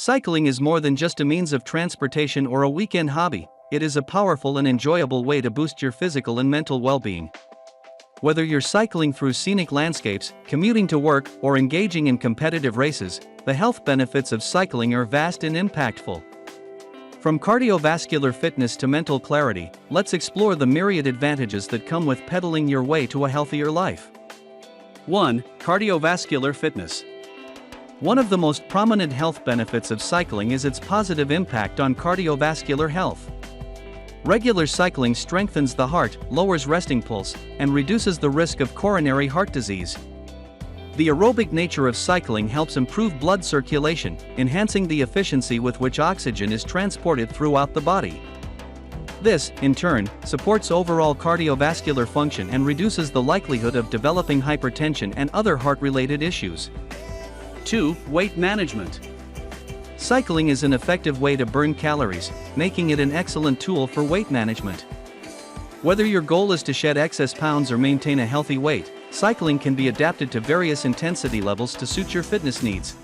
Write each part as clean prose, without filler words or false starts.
Cycling is more than just a means of transportation or a weekend hobby, it is a powerful and enjoyable way to boost your physical and mental well-being. Whether you're cycling through scenic landscapes, commuting to work, or engaging in competitive races, the health benefits of cycling are vast and impactful. From cardiovascular fitness to mental clarity, let's explore the myriad advantages that come with pedaling your way to a healthier life. 1. Cardiovascular fitness. One of the most prominent health benefits of cycling is its positive impact on cardiovascular health. Regular cycling strengthens the heart, lowers resting pulse, and reduces the risk of coronary heart disease. The aerobic nature of cycling helps improve blood circulation, enhancing the efficiency with which oxygen is transported throughout the body. This, in turn, supports overall cardiovascular function and reduces the likelihood of developing hypertension and other heart-related issues. 2. Weight management. Cycling is an effective way to burn calories, making it an excellent tool for weight management. Whether your goal is to shed excess pounds or maintain a healthy weight, cycling can be adapted to various intensity levels to suit your fitness needs.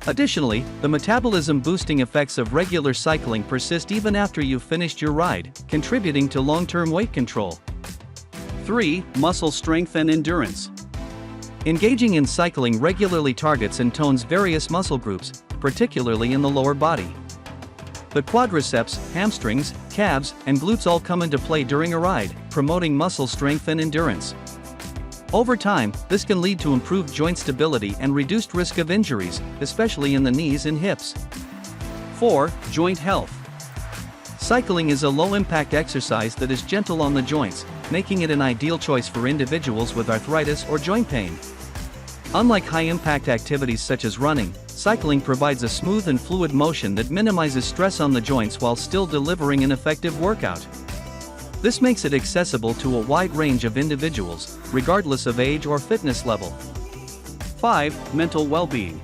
Additionally, the metabolism-boosting effects of regular cycling persist even after you've finished your ride, contributing to long-term weight control. 3. Muscle strength and endurance. Engaging in cycling regularly targets and tones various muscle groups, particularly in the lower body. The quadriceps, hamstrings, calves, and glutes all come into play during a ride, promoting muscle strength and endurance. Over time, this can lead to improved joint stability and reduced risk of injuries, especially in the knees and hips. 4. Joint health. Cycling is a low-impact exercise that is gentle on the joints, making it an ideal choice for individuals with arthritis or joint pain. Unlike high-impact activities such as running, cycling provides a smooth and fluid motion that minimizes stress on the joints while still delivering an effective workout. This makes it accessible to a wide range of individuals, regardless of age or fitness level. 5. Mental well-being.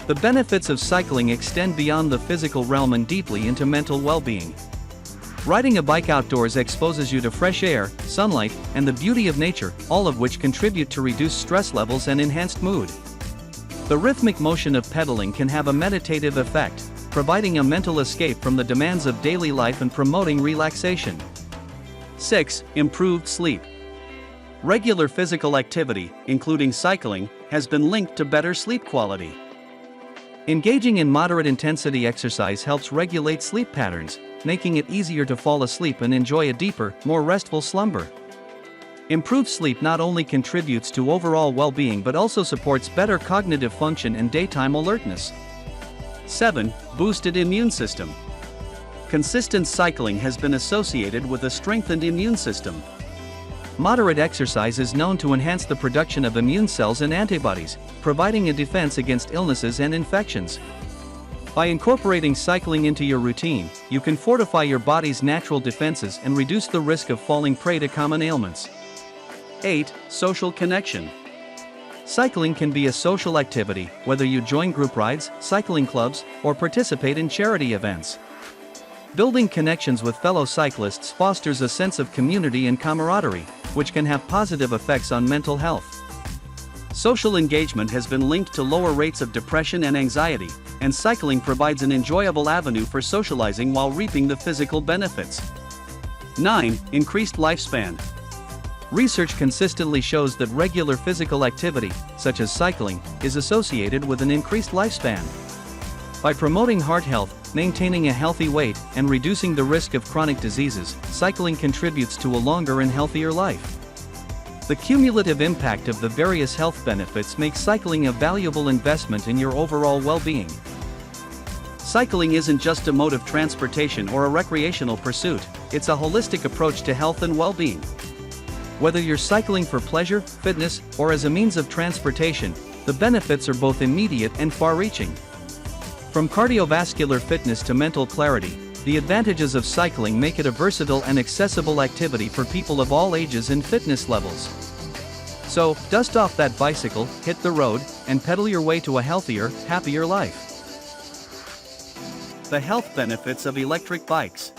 The benefits of cycling extend beyond the physical realm and deeply into mental well-being. Riding a bike outdoors exposes you to fresh air, sunlight, and the beauty of nature, all of which contribute to reduced stress levels and enhanced mood. The rhythmic motion of pedaling can have a meditative effect, providing a mental escape from the demands of daily life and promoting relaxation. 6. Improved sleep. Regular physical activity, including cycling, has been linked to better sleep quality. Engaging in moderate-intensity exercise helps regulate sleep patterns, making it easier to fall asleep and enjoy a deeper, more restful slumber. Improved sleep not only contributes to overall well-being but also supports better cognitive function and daytime alertness. 7. Boosted immune system. Consistent cycling has been associated with a strengthened immune system. Moderate exercise is known to enhance the production of immune cells and antibodies, providing a defense against illnesses and infections. By incorporating cycling into your routine, you can fortify your body's natural defenses and reduce the risk of falling prey to common ailments. 8. Social connection. Cycling can be a social activity, whether you join group rides, cycling clubs, or participate in charity events. Building connections with fellow cyclists fosters a sense of community and camaraderie, which can have positive effects on mental health. Social engagement has been linked to lower rates of depression and anxiety, and cycling provides an enjoyable avenue for socializing while reaping the physical benefits. 9. Increased lifespan. Research consistently shows that regular physical activity, such as cycling, is associated with an increased lifespan. By promoting heart health, maintaining a healthy weight, and reducing the risk of chronic diseases, cycling contributes to a longer and healthier life. The cumulative impact of the various health benefits makes cycling a valuable investment in your overall well-being. Cycling isn't just a mode of transportation or a recreational pursuit, it's a holistic approach to health and well-being. Whether you're cycling for pleasure, fitness, or as a means of transportation, the benefits are both immediate and far-reaching. From cardiovascular fitness to mental clarity, the advantages of cycling make it a versatile and accessible activity for people of all ages and fitness levels. So, dust off that bicycle, hit the road, and pedal your way to a healthier, happier life. The health benefits of electric bikes.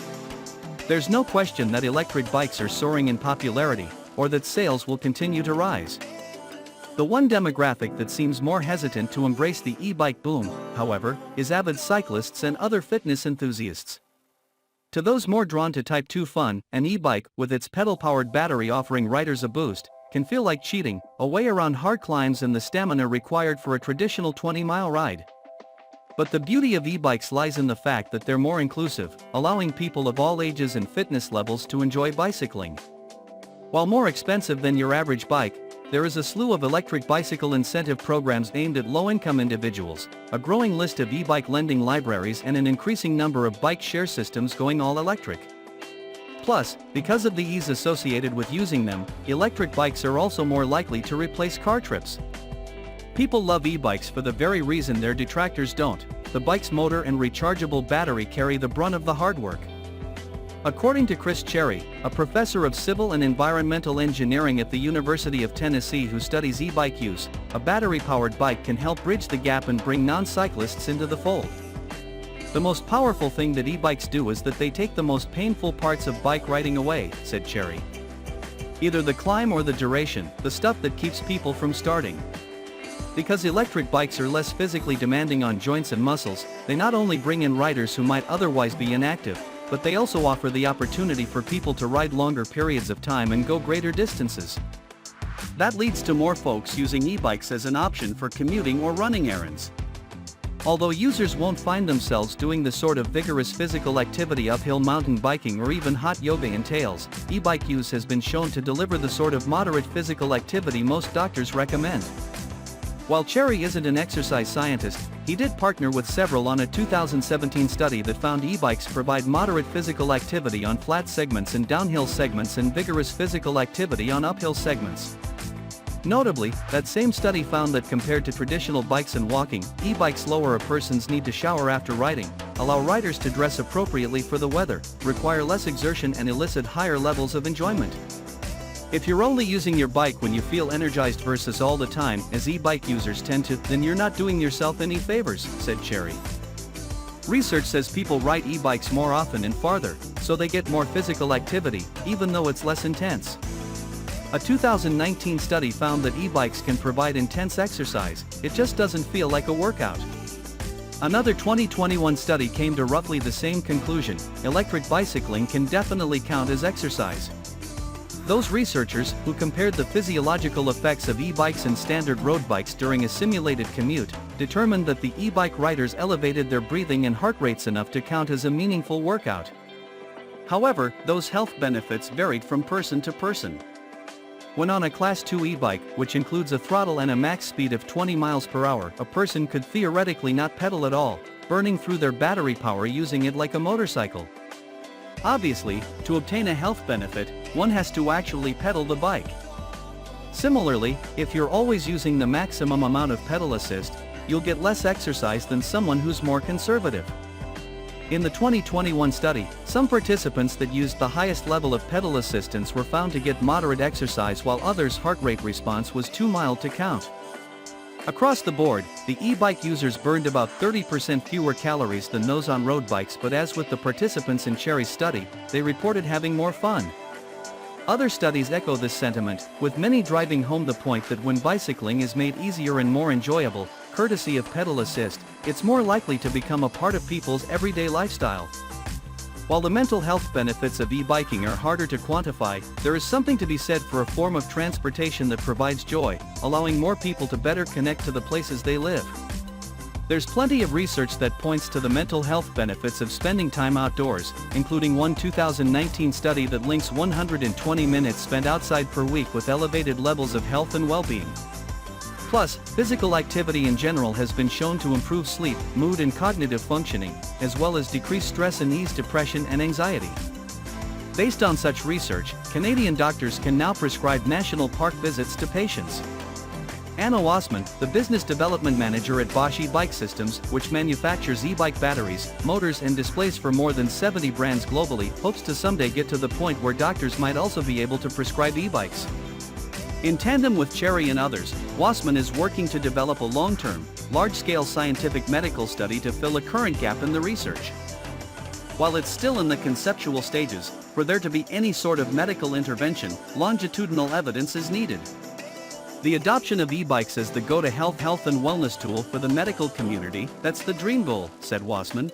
There's no question that electric bikes are soaring in popularity, or that sales will continue to rise. The one demographic that seems more hesitant to embrace the e-bike boom, however, is avid cyclists and other fitness enthusiasts. To those more drawn to Type 2 fun, an e-bike, with its pedal-powered battery offering riders a boost, can feel like cheating, away around hard climbs and the stamina required for a traditional 20-mile ride. But the beauty of e-bikes lies in the fact that they're more inclusive, allowing people of all ages and fitness levels to enjoy bicycling. While more expensive than your average bike, there is a slew of electric bicycle incentive programs aimed at low-income individuals, a growing list of e-bike lending libraries and an increasing number of bike share systems going all electric. Plus, because of the ease associated with using them, electric bikes are also more likely to replace car trips. People love e-bikes for the very reason their detractors don't. The bike's motor and rechargeable battery carry the brunt of the hard work. According to Chris Cherry, a professor of civil and environmental engineering at the University of Tennessee who studies e-bike use, a battery-powered bike can help bridge the gap and bring non-cyclists into the fold. The most powerful thing that e-bikes do is that they take the most painful parts of bike riding away, said Cherry. Either the climb or the duration, the stuff that keeps people from starting. Because electric bikes are less physically demanding on joints and muscles, they not only bring in riders who might otherwise be inactive, but they also offer the opportunity for people to ride longer periods of time and go greater distances. That leads to more folks using e-bikes as an option for commuting or running errands. Although users won't find themselves doing the sort of vigorous physical activity uphill mountain biking or even hot yoga entails, e-bike use has been shown to deliver the sort of moderate physical activity most doctors recommend. While Cherry isn't an exercise scientist, he did partner with several on a 2017 study that found e-bikes provide moderate physical activity on flat segments and downhill segments and vigorous physical activity on uphill segments. Notably, that same study found that compared to traditional bikes and walking, e-bikes lower a person's need to shower after riding, allow riders to dress appropriately for the weather, require less exertion and elicit higher levels of enjoyment. If you're only using your bike when you feel energized versus all the time, as e-bike users tend to, then you're not doing yourself any favors, said Cherry. Research says people ride e-bikes more often and farther, so they get more physical activity, even though it's less intense. A 2019 study found that e-bikes can provide intense exercise, it just doesn't feel like a workout. Another 2021 study came to roughly the same conclusion: electric bicycling can definitely count as exercise. Those researchers, who compared the physiological effects of e-bikes and standard road bikes during a simulated commute, determined that the e-bike riders elevated their breathing and heart rates enough to count as a meaningful workout. However, those health benefits varied from person to person. When on a Class 2 e-bike, which includes a throttle and a max speed of 20 miles per hour, a person could theoretically not pedal at all, burning through their battery power using it like a motorcycle. Obviously, to obtain a health benefit, one has to actually pedal the bike. Similarly, if you're always using the maximum amount of pedal assist, you'll get less exercise than someone who's more conservative. In the 2021 study, some participants that used the highest level of pedal assistance were found to get moderate exercise while others' heart rate response was too mild to count. Across the board, the e-bike users burned about 30% fewer calories than those on road bikes, but as with the participants in Cherry's study, they reported having more fun. Other studies echo this sentiment, with many driving home the point that when bicycling is made easier and more enjoyable, courtesy of pedal assist, it's more likely to become a part of people's everyday lifestyle. While the mental health benefits of e-biking are harder to quantify, there is something to be said for a form of transportation that provides joy, allowing more people to better connect to the places they live. There's plenty of research that points to the mental health benefits of spending time outdoors, including one 2019 study that links 120 minutes spent outside per week with elevated levels of health and well-being. Plus, physical activity in general has been shown to improve sleep, mood and cognitive functioning, as well as decrease stress and ease depression and anxiety. Based on such research, Canadian doctors can now prescribe national park visits to patients. Anna Wassman, the business development manager at Bosch e-bike systems, which manufactures e-bike batteries, motors and displays for more than 70 brands globally, hopes to someday get to the point where doctors might also be able to prescribe e-bikes. In tandem with Cherry and others, Wassman is working to develop a long-term, large-scale scientific medical study to fill a current gap in the research. While it's still in the conceptual stages, for there to be any sort of medical intervention, longitudinal evidence is needed. The adoption of e-bikes as the go-to health and wellness tool for the medical community, that's the dream goal, said Wassman.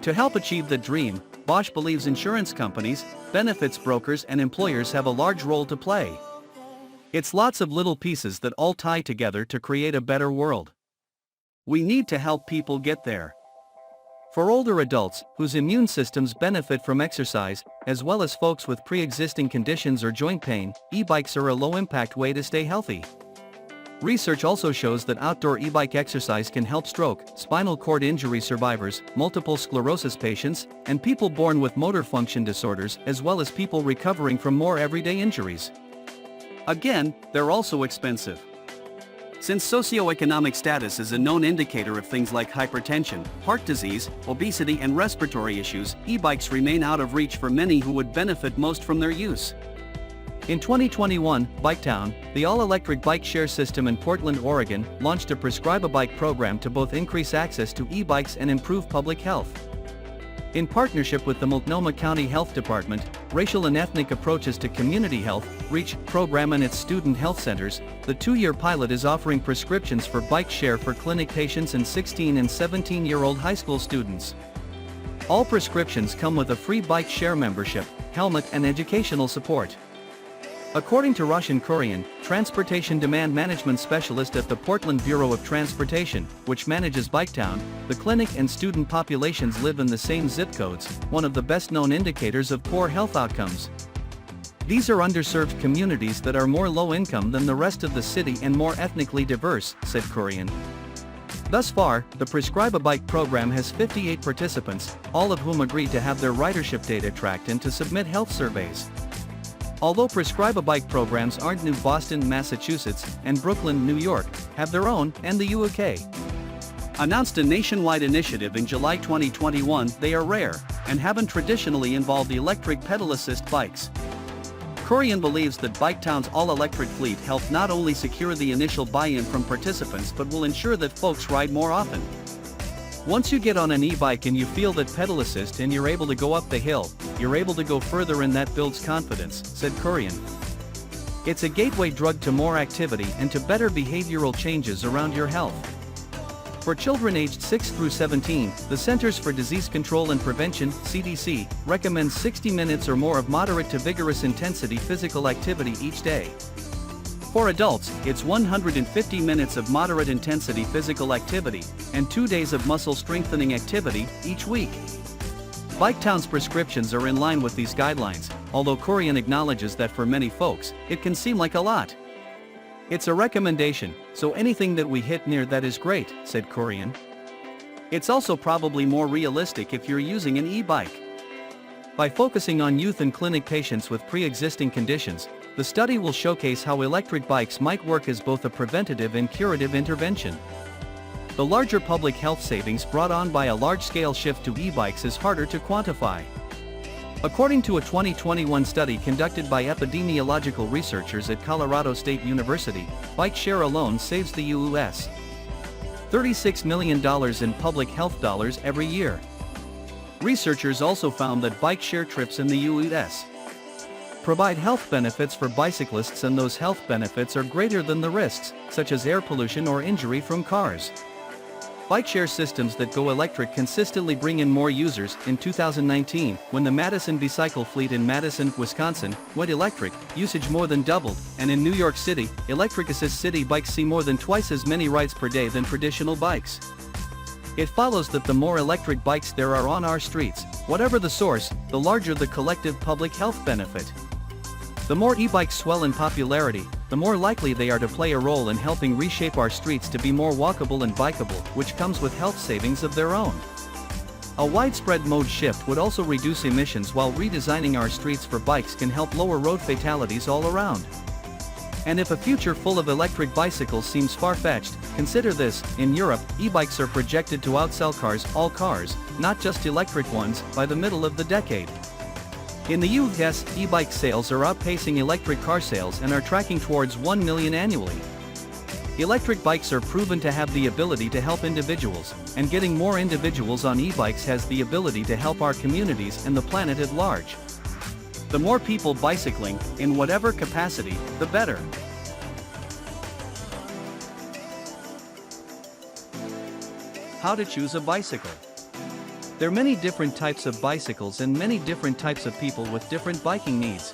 To help achieve the dream, Bosch believes insurance companies, benefits brokers and employers have a large role to play. It's lots of little pieces that all tie together to create a better world. We need to help people get there. For older adults, whose immune systems benefit from exercise, as well as folks with pre-existing conditions or joint pain, e-bikes are a low-impact way to stay healthy. Research also shows that outdoor e-bike exercise can help stroke, spinal cord injury survivors, multiple sclerosis patients, and people born with motor function disorders, as well as people recovering from more everyday injuries. Again, they're also expensive. Since socioeconomic status is a known indicator of things like hypertension, heart disease, obesity and respiratory issues, e-bikes remain out of reach for many who would benefit most from their use. In 2021, Biketown, the all-electric bike share system in Portland, Oregon, launched a Prescribe a Bike program to both increase access to e-bikes and improve public health. In partnership with the Multnomah County Health Department, Racial and Ethnic Approaches to Community Health, REACH, program and its student health centers, the 2-year pilot is offering prescriptions for bike share for clinic patients and 16 and 17-year-old high school students. All prescriptions come with a free bike share membership, helmet and educational support. According to Roshan Kurian, Transportation Demand Management Specialist at the Portland Bureau of Transportation, which manages Biketown, the clinic and student populations live in the same zip codes, one of the best-known indicators of poor health outcomes. These are underserved communities that are more low-income than the rest of the city and more ethnically diverse, said Kurian. Thus far, the Prescribe a Bike program has 58 participants, all of whom agreed to have their ridership data tracked and to submit health surveys. Although Prescribe a Bike programs aren't new, Boston, Massachusetts, and Brooklyn, New York, have their own, and the UK announced a nationwide initiative in July 2021. They are rare, and haven't traditionally involved electric pedal assist bikes. Kurian believes that Biketown's all-electric fleet helped not only secure the initial buy-in from participants but will ensure that folks ride more often. Once you get on an e-bike and you feel that pedal assist and you're able to go up the hill, you're able to go further and that builds confidence, said Kurian. It's a gateway drug to more activity and to better behavioral changes around your health. For children aged 6 through 17, the Centers for Disease Control and Prevention, CDC, recommends 60 minutes or more of moderate to vigorous intensity physical activity each day. For adults, it's 150 minutes of moderate intensity physical activity, and 2 days of muscle strengthening activity, each week. Biketown's prescriptions are in line with these guidelines, although Kurian acknowledges that for many folks, it can seem like a lot. It's a recommendation, so anything that we hit near that is great, said Kurian. It's also probably more realistic if you're using an e-bike. By focusing on youth and clinic patients with pre-existing conditions, the study will showcase how electric bikes might work as both a preventative and curative intervention. The larger public health savings brought on by a large-scale shift to e-bikes is harder to quantify. According to a 2021 study conducted by epidemiological researchers at Colorado State University, bike share alone saves the U.S. $36 million in public health dollars every year. Researchers also found that bike share trips in the U.S. provide health benefits for bicyclists, and those health benefits are greater than the risks, such as air pollution or injury from cars. Bike share systems that go electric consistently bring in more users. In 2019, when the Madison Bicycle fleet in Madison, Wisconsin, went electric, usage more than doubled, and in New York City, electric assist city bikes see more than twice as many rides per day than traditional bikes. It follows that the more electric bikes there are on our streets, whatever the source, the larger the collective public health benefit. The more e-bikes swell in popularity, the more likely they are to play a role in helping reshape our streets to be more walkable and bikeable, which comes with health savings of their own. A widespread mode shift would also reduce emissions, while redesigning our streets for bikes can help lower road fatalities all around. And if a future full of electric bicycles seems far-fetched, consider this: in Europe, e-bikes are projected to outsell cars, all cars, not just electric ones, by the middle of the decade. In the US, e-bike sales are outpacing electric car sales and are tracking towards 1 million annually. Electric bikes are proven to have the ability to help individuals, and getting more individuals on e-bikes has the ability to help our communities and the planet at large. The more people bicycling, in whatever capacity, the better. How to choose a bicycle. There are many different types of bicycles and many different types of people with different biking needs.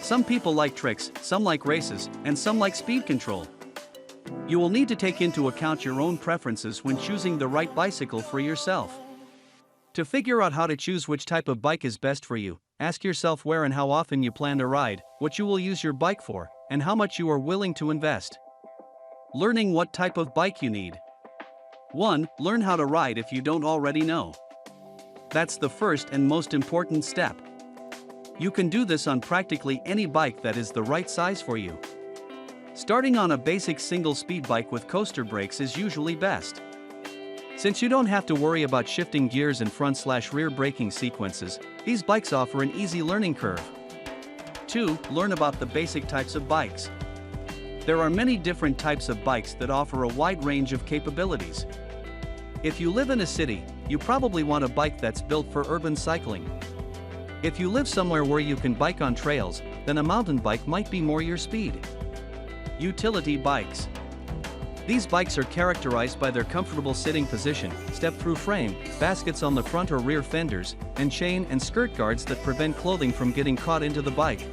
Some people like tricks, some like races, and some like speed control. You will need to take into account your own preferences when choosing the right bicycle for yourself. To figure out how to choose which type of bike is best for you, ask yourself where and how often you plan to ride, what you will use your bike for, and how much you are willing to invest. Learning what type of bike you need. 1. Learn how to ride if you don't already know. That's the first and most important step. You can do this on practically any bike that is the right size for you. Starting on a basic single-speed bike with coaster brakes is usually best. Since you don't have to worry about shifting gears and front/rear braking sequences, these bikes offer an easy learning curve. 2. Learn about the basic types of bikes. There are many different types of bikes that offer a wide range of capabilities. If you live in a city, you probably want a bike that's built for urban cycling. If you live somewhere where you can bike on trails, then a mountain bike might be more your speed. Utility bikes. These bikes are characterized by their comfortable sitting position, step-through frame, baskets on the front or rear fenders, and chain and skirt guards that prevent clothing from getting caught into the bike.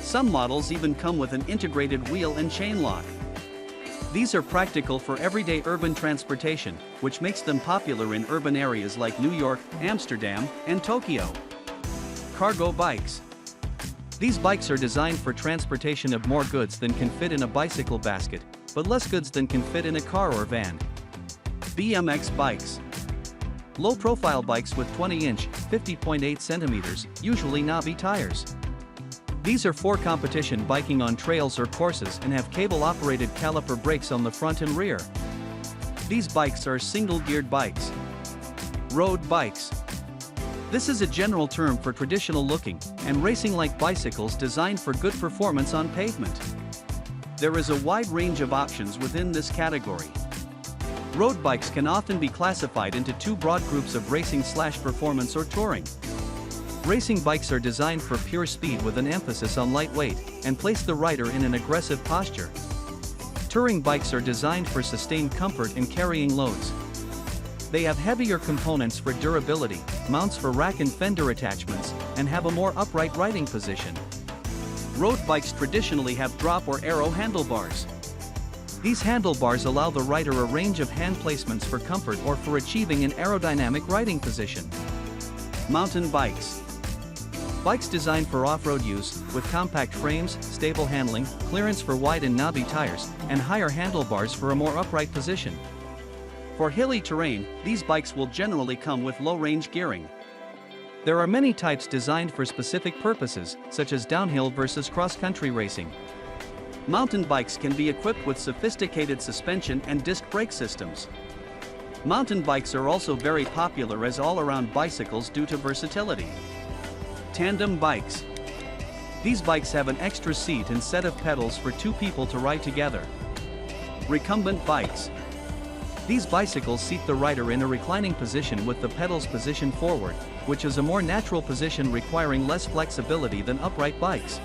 Some models even come with an integrated wheel and chain lock. These are practical for everyday urban transportation, which makes them popular in urban areas like New York, Amsterdam, and Tokyo. Cargo bikes. These bikes are designed for transportation of more goods than can fit in a bicycle basket, but less goods than can fit in a car or van. BMX bikes. Low-profile bikes with 20-inch, 50.8 centimeters, usually knobby tires. These are for competition biking on trails or courses and have cable-operated caliper brakes on the front and rear. These bikes are single-geared bikes. Road bikes. This is a general term for traditional-looking and racing-like bicycles designed for good performance on pavement. There is a wide range of options within this category. Road bikes can often be classified into two broad groups of racing/performance or touring. Racing bikes are designed for pure speed with an emphasis on lightweight and place the rider in an aggressive posture. Touring bikes are designed for sustained comfort in carrying loads. They have heavier components for durability, mounts for rack and fender attachments, and have a more upright riding position. Road bikes traditionally have drop or arrow handlebars. These handlebars allow the rider a range of hand placements for comfort or for achieving an aerodynamic riding position. Mountain bikes. Bikes designed for off-road use, with compact frames, stable handling, clearance for wide and knobby tires, and higher handlebars for a more upright position. For hilly terrain, these bikes will generally come with low-range gearing. There are many types designed for specific purposes, such as downhill versus cross-country racing. Mountain bikes can be equipped with sophisticated suspension and disc brake systems. Mountain bikes are also very popular as all-around bicycles due to versatility. Tandem bikes. These bikes have an extra seat and set of pedals for two people to ride together. Recumbent bikes. These bicycles seat the rider in a reclining position with the pedals positioned forward, which is a more natural position requiring less flexibility than upright bikes.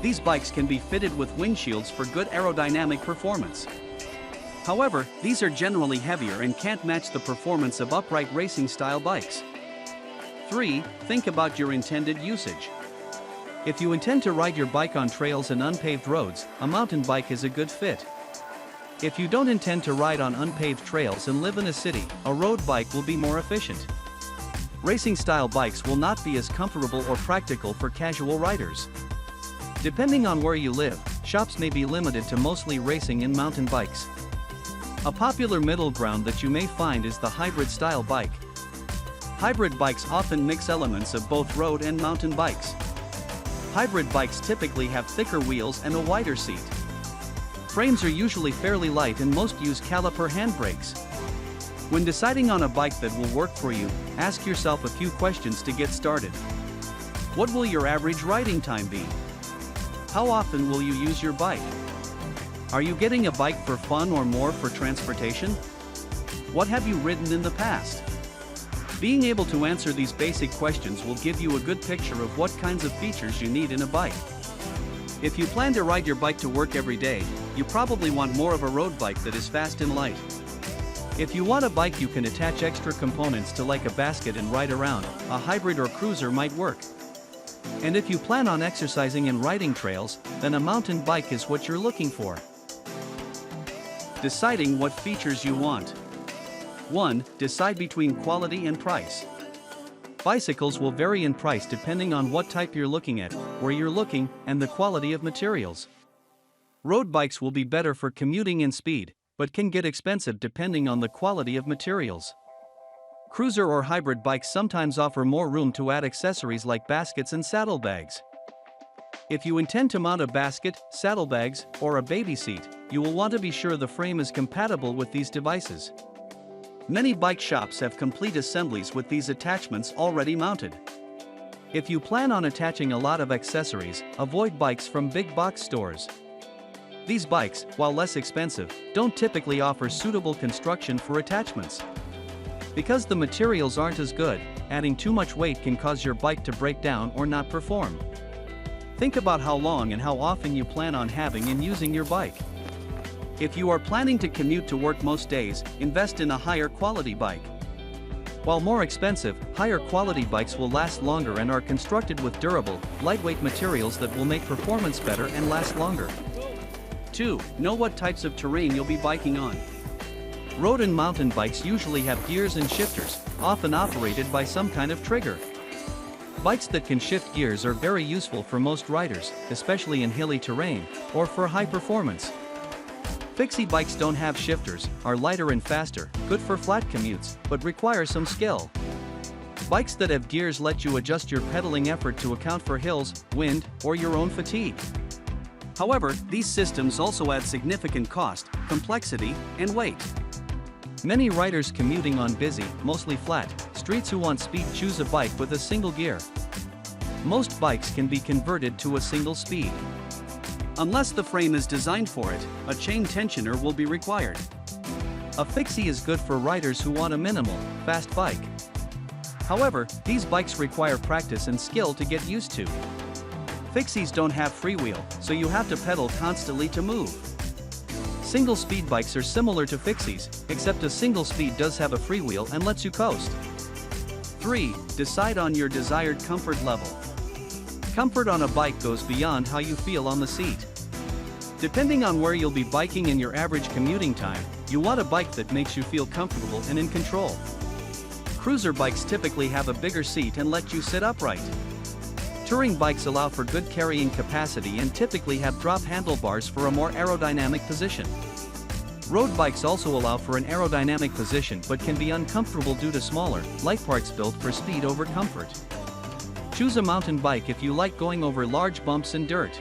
These bikes can be fitted with windshields for good aerodynamic performance. However, these are generally heavier and can't match the performance of upright racing-style bikes. 3. Think about your intended usage. If you intend to ride your bike on trails and unpaved roads, a mountain bike is a good fit. If you don't intend to ride on unpaved trails and live in a city, a road bike will be more efficient. Racing-style bikes will not be as comfortable or practical for casual riders. Depending on where you live, shops may be limited to mostly racing and mountain bikes. A popular middle ground that you may find is the hybrid-style bike. Hybrid bikes often mix elements of both road and mountain bikes. Hybrid bikes typically have thicker wheels and a wider seat. Frames are usually fairly light and most use caliper handbrakes. When deciding on a bike that will work for you, ask yourself a few questions to get started. What will your average riding time be? How often will you use your bike? Are you getting a bike for fun or more for transportation? What have you ridden in the past? Being able to answer these basic questions will give you a good picture of what kinds of features you need in a bike. If you plan to ride your bike to work every day, you probably want more of a road bike that is fast and light. If you want a bike you can attach extra components to like a basket and ride around, a hybrid or cruiser might work. And if you plan on exercising and riding trails, then a mountain bike is what you're looking for. Deciding what features you want. 1. Decide between quality and price. Bicycles will vary in price depending on what type you're looking at, where you're looking, and the quality of materials. Road bikes will be better for commuting and speed, but can get expensive depending on the quality of materials. Cruiser or hybrid bikes sometimes offer more room to add accessories like baskets and saddlebags. If you intend to mount a basket, saddlebags, or a baby seat, you will want to be sure the frame is compatible with these devices. Many bike shops have complete assemblies with these attachments already mounted. If you plan on attaching a lot of accessories, avoid bikes from big box stores. These bikes, while less expensive, don't typically offer suitable construction for attachments. Because the materials aren't as good, adding too much weight can cause your bike to break down or not perform. Think about how long and how often you plan on having and using your bike. If you are planning to commute to work most days, invest in a higher quality bike. While more expensive, higher quality bikes will last longer and are constructed with durable, lightweight materials that will make performance better and last longer. 2. Know what types of terrain you'll be biking on. Road and mountain bikes usually have gears and shifters, often operated by some kind of trigger. Bikes that can shift gears are very useful for most riders, especially in hilly terrain, or for high performance. Fixie bikes don't have shifters, are lighter and faster, good for flat commutes, but require some skill. Bikes that have gears let you adjust your pedaling effort to account for hills, wind, or your own fatigue. However, these systems also add significant cost, complexity, and weight. Many riders commuting on busy, mostly flat, streets who want speed choose a bike with a single gear. Most bikes can be converted to a single speed. Unless the frame is designed for it, a chain tensioner will be required. A fixie is good for riders who want a minimal, fast bike. However, these bikes require practice and skill to get used to. Fixies don't have freewheel, so you have to pedal constantly to move. Single speed bikes are similar to fixies, except a single speed does have a freewheel and lets you coast. 3. Decide on your desired comfort level. Comfort on a bike goes beyond how you feel on the seat. Depending on where you'll be biking and your average commuting time, you want a bike that makes you feel comfortable and in control. Cruiser bikes typically have a bigger seat and let you sit upright. Touring bikes allow for good carrying capacity and typically have drop handlebars for a more aerodynamic position. Road bikes also allow for an aerodynamic position but can be uncomfortable due to smaller, light parts built for speed over comfort. Choose a mountain bike if you like going over large bumps and dirt.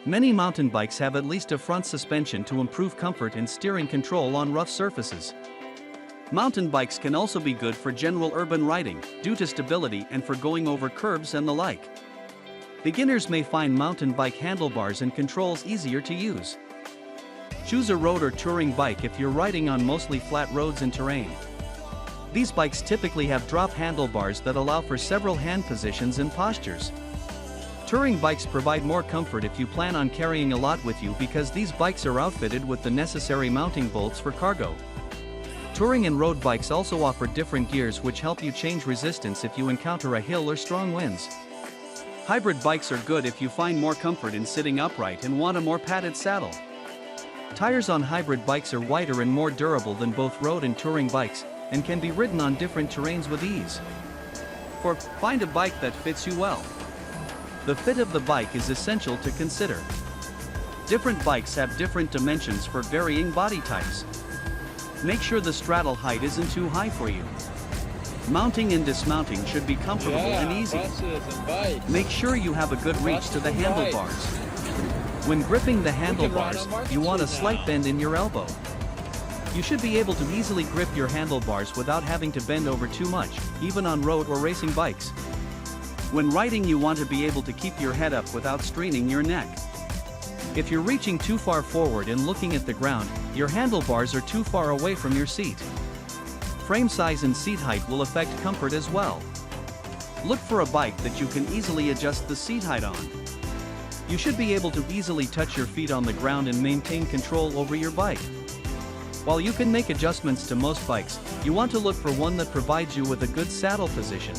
Many mountain bikes have at least a front suspension to improve comfort and steering control on rough surfaces. Mountain bikes can also be good for general urban riding, due to stability and for going over curbs and the like. Beginners may find mountain bike handlebars and controls easier to use. Choose a road or touring bike if you're riding on mostly flat roads and terrain. These bikes typically have drop handlebars that allow for several hand positions and postures. Touring bikes provide more comfort if you plan on carrying a lot with you because these bikes are outfitted with the necessary mounting bolts for cargo. Touring and road bikes also offer different gears which help you change resistance if you encounter a hill or strong winds. Hybrid bikes are good if you find more comfort in sitting upright and want a more padded saddle. Tires on hybrid bikes are wider and more durable than both road and touring bikes, and can be ridden on different terrains with ease. 4. Find a bike that fits you well. The fit of the bike is essential to consider. Different bikes have different dimensions for varying body types. Make sure the straddle height isn't too high for you. Mounting and dismounting should be comfortable and easy. Make sure you have a good reach to the handlebars. When gripping the handlebars, you want a slight bend in your elbow. You should be able to easily grip your handlebars without having to bend over too much, even on road or racing bikes. When riding, you want to be able to keep your head up without straining your neck. If you're reaching too far forward and looking at the ground, your handlebars are too far away from your seat. Frame size and seat height will affect comfort as well. Look for a bike that you can easily adjust the seat height on. You should be able to easily touch your feet on the ground and maintain control over your bike. While you can make adjustments to most bikes, you want to look for one that provides you with a good saddle position.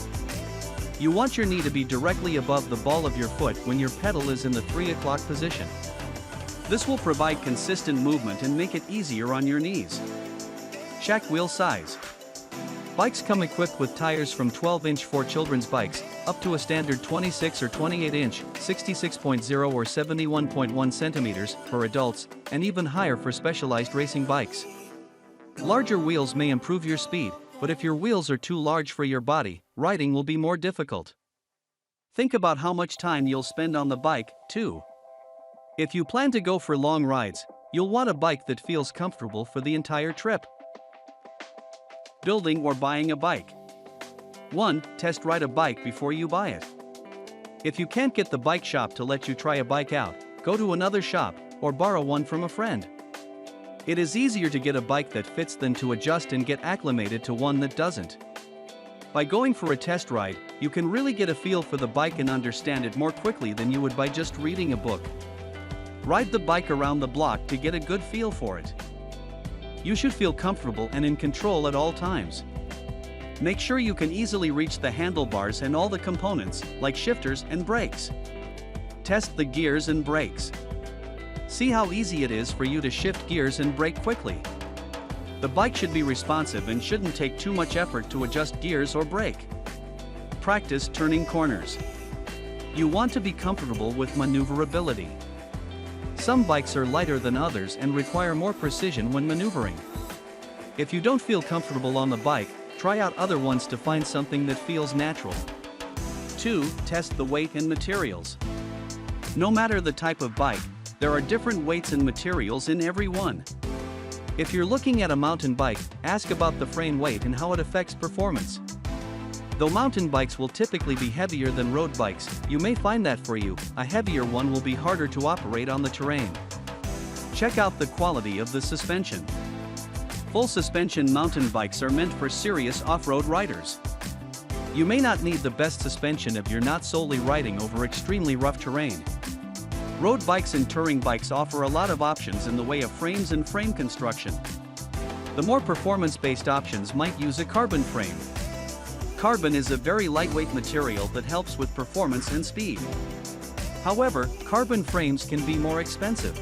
You want your knee to be directly above the ball of your foot when your pedal is in the 3 o'clock position. This will provide consistent movement and make it easier on your knees. Check wheel size. Bikes come equipped with tires from 12-inch for children's bikes, up to a standard 26 or 28-inch, 66.0 or 71.1 centimeters, for adults, and even higher for specialized racing bikes. Larger wheels may improve your speed, but if your wheels are too large for your body, riding will be more difficult. Think about how much time you'll spend on the bike, too. If you plan to go for long rides, you'll want a bike that feels comfortable for the entire trip. Building or buying a bike. 1. Test ride a bike before you buy it. If you can't get the bike shop to let you try a bike out, go to another shop, or borrow one from a friend. It is easier to get a bike that fits than to adjust and get acclimated to one that doesn't. By going for a test ride, you can really get a feel for the bike and understand it more quickly than you would by just reading a book. Ride the bike around the block to get a good feel for it. You should feel comfortable and in control at all times. Make sure you can easily reach the handlebars and all the components, like shifters and brakes. Test the gears and brakes. See how easy it is for you to shift gears and brake quickly. The bike should be responsive and shouldn't take too much effort to adjust gears or brake. Practice turning corners. You want to be comfortable with maneuverability. Some bikes are lighter than others and require more precision when maneuvering. If you don't feel comfortable on the bike, try out other ones to find something that feels natural. 2. Test the weight and materials. No matter the type of bike, there are different weights and materials in every one. If you're looking at a mountain bike, ask about the frame weight and how it affects performance. Though mountain bikes will typically be heavier than road bikes, you may find that for you, a heavier one will be harder to operate on the terrain. Check out the quality of the suspension. Full suspension mountain bikes are meant for serious off-road riders. You may not need the best suspension if you're not solely riding over extremely rough terrain. Road bikes and touring bikes offer a lot of options in the way of frames and frame construction. The more performance-based options might use a carbon frame. Carbon is a very lightweight material that helps with performance and speed. However, carbon frames can be more expensive.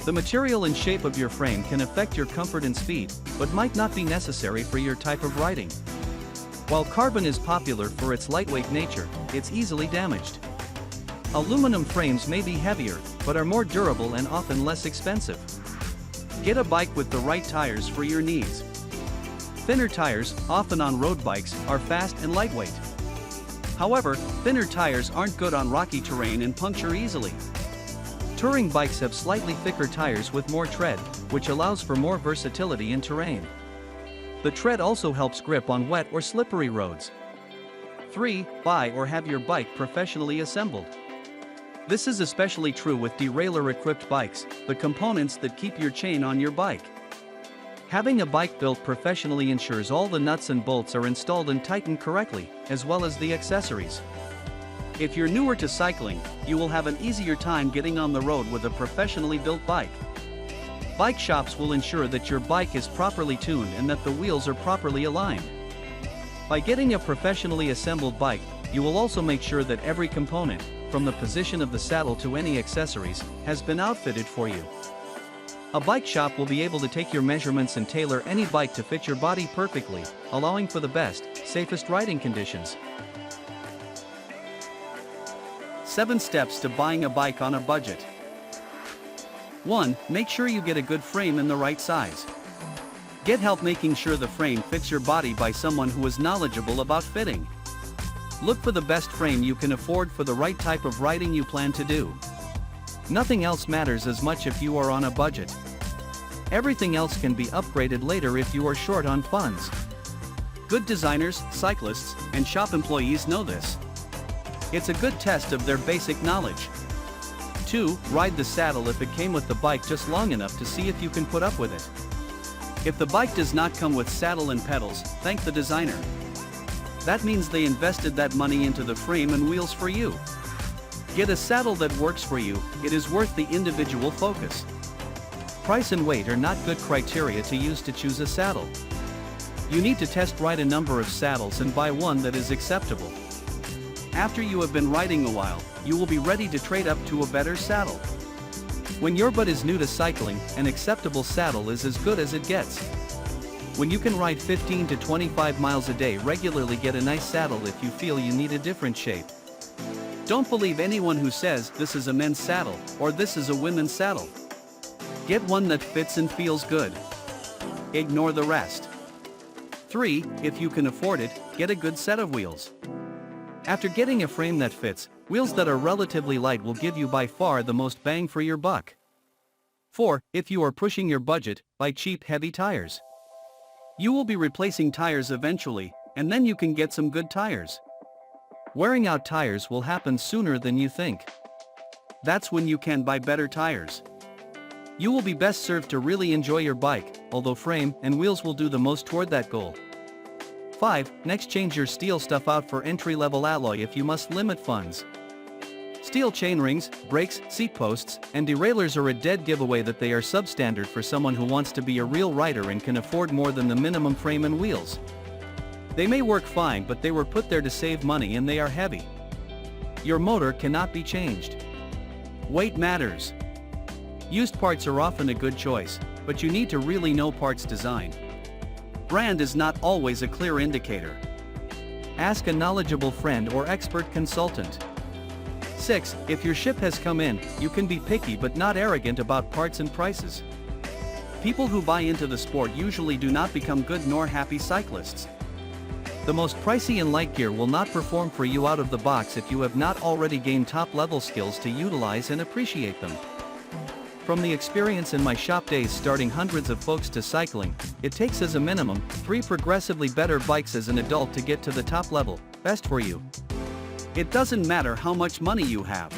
The material and shape of your frame can affect your comfort and speed, but might not be necessary for your type of riding. While carbon is popular for its lightweight nature, it's easily damaged. Aluminum frames may be heavier, but are more durable and often less expensive. Get a bike with the right tires for your needs. Thinner tires, often on road bikes, are fast and lightweight. However, thinner tires aren't good on rocky terrain and puncture easily. Touring bikes have slightly thicker tires with more tread, which allows for more versatility in terrain. The tread also helps grip on wet or slippery roads. 3. Buy or have your bike professionally assembled. This is especially true with derailleur-equipped bikes, the components that keep your chain on your bike. Having a bike built professionally ensures all the nuts and bolts are installed and tightened correctly, as well as the accessories. If you're newer to cycling, you will have an easier time getting on the road with a professionally built bike. Bike shops will ensure that your bike is properly tuned and that the wheels are properly aligned. By getting a professionally assembled bike, you will also make sure that every component, from the position of the saddle to any accessories, has been outfitted for you. A bike shop will be able to take your measurements and tailor any bike to fit your body perfectly, allowing for the best, safest riding conditions. 7 steps to buying a bike on a budget. 1. Make sure you get a good frame in the right size. Get help making sure the frame fits your body by someone who is knowledgeable about fitting. Look for the best frame you can afford for the right type of riding you plan to do. Nothing else matters as much if you are on a budget. Everything else can be upgraded later if you are short on funds. Good designers, cyclists, and shop employees know this. It's a good test of their basic knowledge. 2. Ride the saddle if it came with the bike just long enough to see if you can put up with it. If the bike does not come with saddle and pedals, thank the designer. That means they invested that money into the frame and wheels for you. Get a saddle that works for you, it is worth the individual focus. price and weight are not good criteria to use to choose a saddle. You need to test ride a number of saddles and buy one that is acceptable. After you have been riding a while, you will be ready to trade up to a better saddle. When your butt is new to cycling, an acceptable saddle is as good as it gets. When you can ride 15 to 25 miles a day regularly, get a nice saddle if you feel you need a different shape. Don't believe anyone who says this is a men's saddle or this is a women's saddle. Get one that fits and feels good. Ignore the rest. 3. If you can afford it, get a good set of wheels. After getting a frame that fits, wheels that are relatively light will give you by far the most bang for your buck. 4. If you are pushing your budget, buy cheap heavy tires. You will be replacing tires eventually, and then you can get some good tires. Wearing out tires will happen sooner than you think. That's when you can buy better tires. You will be best served to really enjoy your bike, although frame and wheels will do the most toward that goal. 5. Next, change your steel stuff out for entry-level alloy if you must limit funds. Steel chainrings, brakes, seat posts, and derailleurs are a dead giveaway that they are substandard for someone who wants to be a real rider and can afford more than the minimum frame and wheels. They may work fine, but they were put there to save money and they are heavy. Your motor cannot be changed. Weight matters. Used parts are often a good choice, but you need to really know parts design. Brand is not always a clear indicator. Ask a knowledgeable friend or expert consultant. 6. If your ship has come in, you can be picky but not arrogant about parts and prices. People who buy into the sport usually do not become good nor happy cyclists. The most pricey and light gear will not perform for you out of the box if you have not already gained top-level skills to utilize and appreciate them. From the experience in my shop days starting hundreds of folks to cycling, it takes as a minimum 3 progressively better bikes as an adult to get to the top level, best for you. It doesn't matter how much money you have.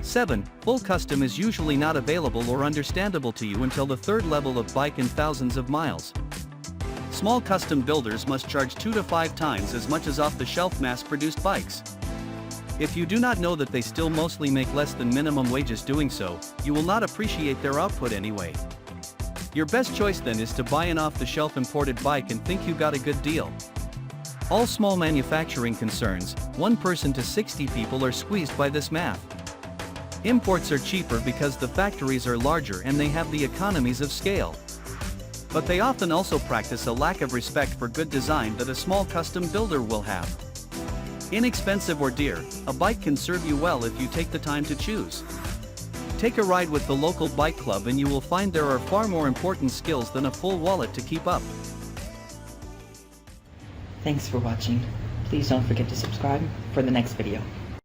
7. Full custom is usually not available or understandable to you until the 3rd level of bike and thousands of miles. Small custom builders must charge 2 to 5 times as much as off-the-shelf mass-produced bikes. If you do not know that they still mostly make less than minimum wages doing so, you will not appreciate their output anyway. Your best choice then is to buy an off-the-shelf imported bike and think you got a good deal. All small manufacturing concerns, 1 person to 60 people, are squeezed by this math. Imports are cheaper because the factories are larger and they have the economies of scale. But they often also practice a lack of respect for good design that a small custom builder will have. Inexpensive or dear, a bike can serve you well if you take the time to choose. Take a ride with the local bike club and you will find there are far more important skills than a full wallet to keep up. Thanks for watching. Please don't forget to subscribe for the next video.